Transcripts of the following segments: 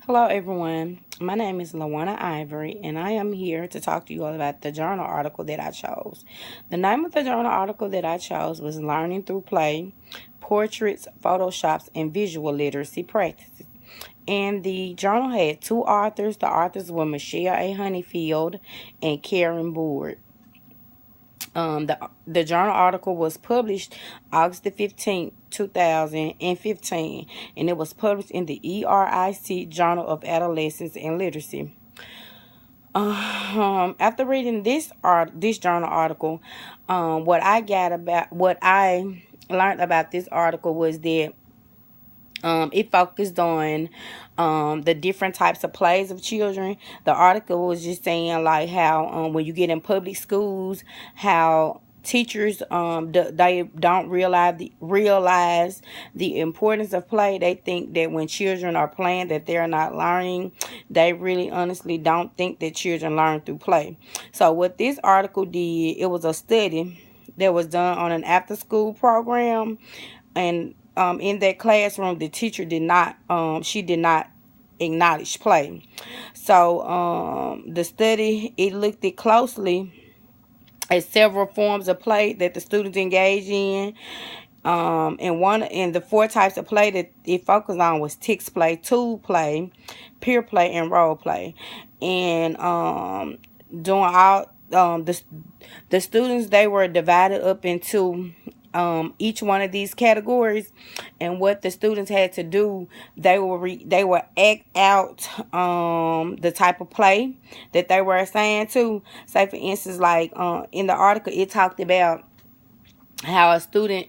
Hello, everyone. My name is Lawana Ivory, and I am here to talk to you all about the journal article that I chose. The name of the journal article that I chose was Learning Through Play, Portraits, Photoshops, and Visual Literacy Practices. And the journal had two authors. The authors were Michelle A. Honeyfield and Karen Board. The journal article was published August the 15th, 2015, and it was published in the ERIC Journal of Adolescence and Literacy. After reading this journal article, what I learned about this article was that it focused on the different types of plays of children. The article was just saying like how when you get in public schools, how teachers they don't realize the importance of play. They think that when children are playing that they're not learning. They really honestly don't think that children learn through play. So what this article did, it was a study that was done on an after school program, and in that classroom, the teacher did not acknowledge play. So the study, it looked at closely at several forms of play that the students engage in. And the four types of play that it focused on was text play, tool play, peer play, and role play. And doing all the students, they were divided up into each one of these categories, and what the students had to do, they were act out the type of play that they were assigned to. Say for instance, like in the article, it talked about how a student,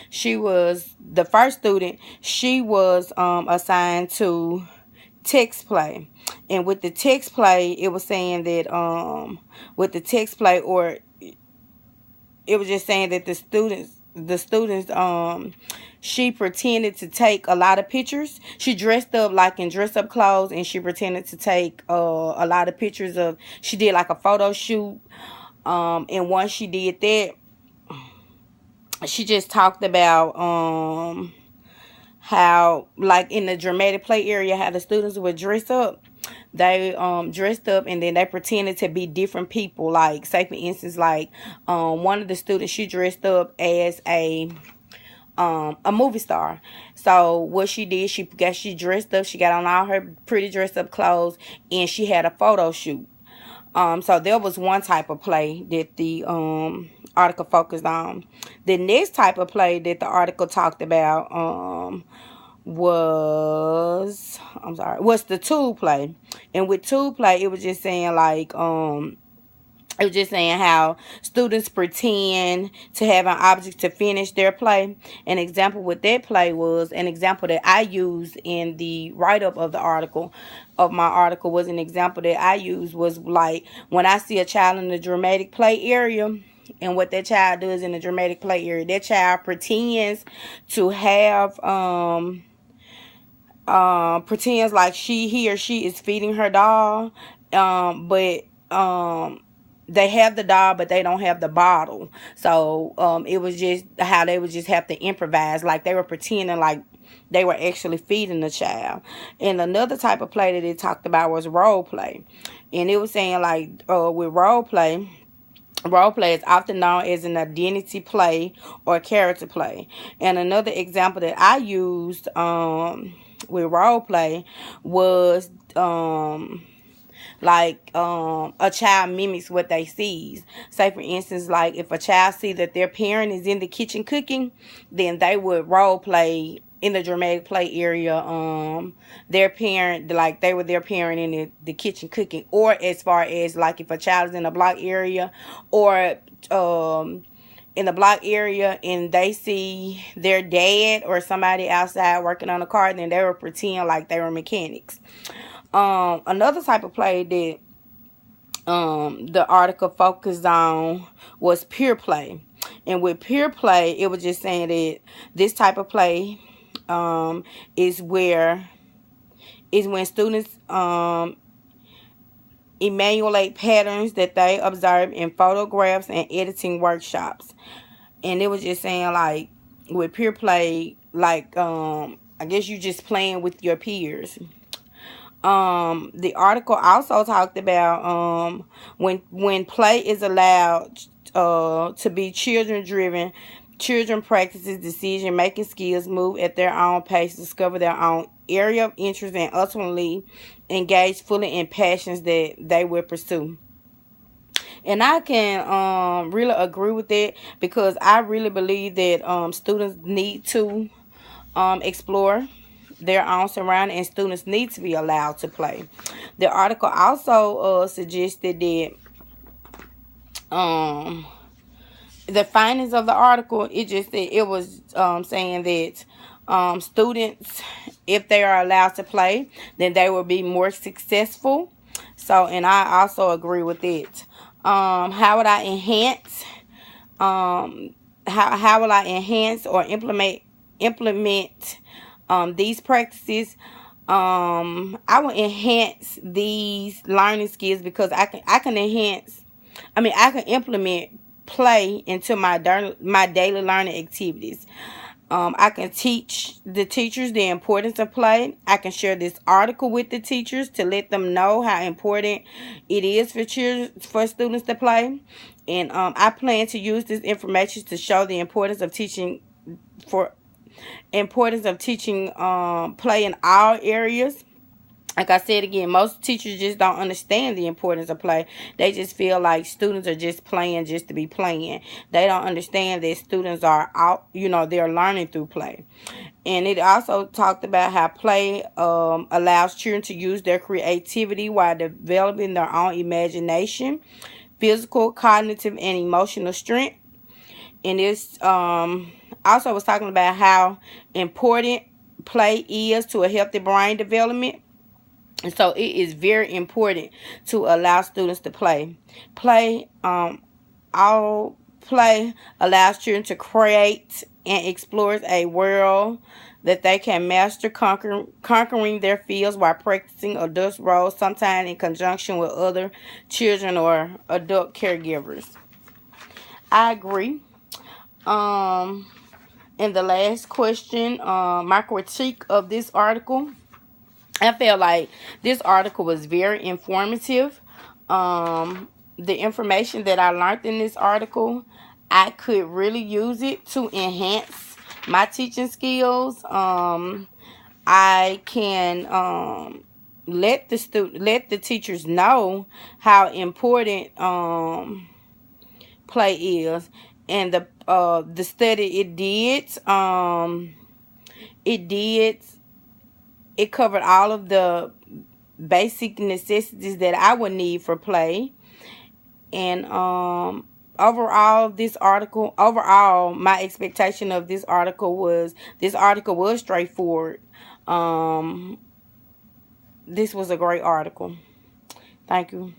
she was the first student, she was assigned to text play. And with the text play, it was saying that with the text play, or it was just saying that the students she pretended to take a lot of pictures. She dressed up like in dress up clothes, and she pretended to take a lot of pictures of, she did like a photo shoot. And once she did that, she just talked about how, like in the dramatic play area, how the students would dress up. They dressed up, and then they pretended to be different people. Like, say for instance, like one of the students, she dressed up as a movie star. So what she did, she dressed up, she got on all her pretty dressed up clothes, and she had a photo shoot. So there was one type of play that the article focused on. The next type of play that the article talked about was the tool play. And with tool play, it was just saying like it was just saying how students pretend to have an object to finish their play. An example with that play was an example that I used in the write-up of my article was an example that I used was like when I see a child in the dramatic play area. And what that child does in the dramatic play area, that child pretends to have pretends like he or she is feeding her doll, but they have the doll, but they don't have the bottle. So it was just how they would just have to improvise, like they were pretending like they were actually feeding the child. And another type of play that it talked about was role play, and it was saying like with role play is often known as an identity play or character play. And another example that I used with role play was a child mimics what they sees. Say for instance, like if a child sees that their parent is in the kitchen cooking, then they would role play in the dramatic play area their parent, like they were their parent in the kitchen cooking. Or as far as like if a child is in a block area, or in the block area, and they see their dad or somebody outside working on a car, then they would pretend like they were mechanics. Another type of play that the article focused on was peer play. And with peer play, it was just saying that this type of play is when students emulate patterns that they observe in photographs and editing workshops. And it was just saying like with peer play, like I guess you just playing with your peers. The article also talked about when play is allowed to be children driven. Children practices decision making skills, move at their own pace, discover their own area of interest, and ultimately engage fully in passions that they will pursue. And I can really agree with that, because I really believe that students need to explore their own surroundings, and students need to be allowed to play. The article also suggested that the findings of the article, it just said, it was saying that students, if they are allowed to play, then they will be more successful. So, and I also agree with it. How would I enhance? How will I enhance or implement these practices? I will enhance these learning skills, because I can enhance. I can implement play into my daily learning activities. I can teach the teachers the importance of play. I can share this article with the teachers to let them know how important it is for students to play. And I plan to use this information to show the for importance of teaching play in all areas. Like I said again, most teachers just don't understand the importance of play. They just feel like students are just playing just to be playing. They don't understand that students are out, they're learning through play. And it also talked about how play allows children to use their creativity while developing their own imagination, physical, cognitive, and emotional strength. And it's also was talking about how important play is to a healthy brain development. And so it is very important to allow students to play. All play allows children to create and explores a world that they can master, conquering their fields while practicing adult roles, sometimes in conjunction with other children or adult caregivers. I agree. And the last question, my critique of this article. I felt like this article was very informative. The information that I learned in this article, I could really use it to enhance my teaching skills. I can let the teachers know how important play is, and the study it did it covered all of the basic necessities that I would need for play. And overall my expectation of this article was straightforward. This was a great article. Thank you.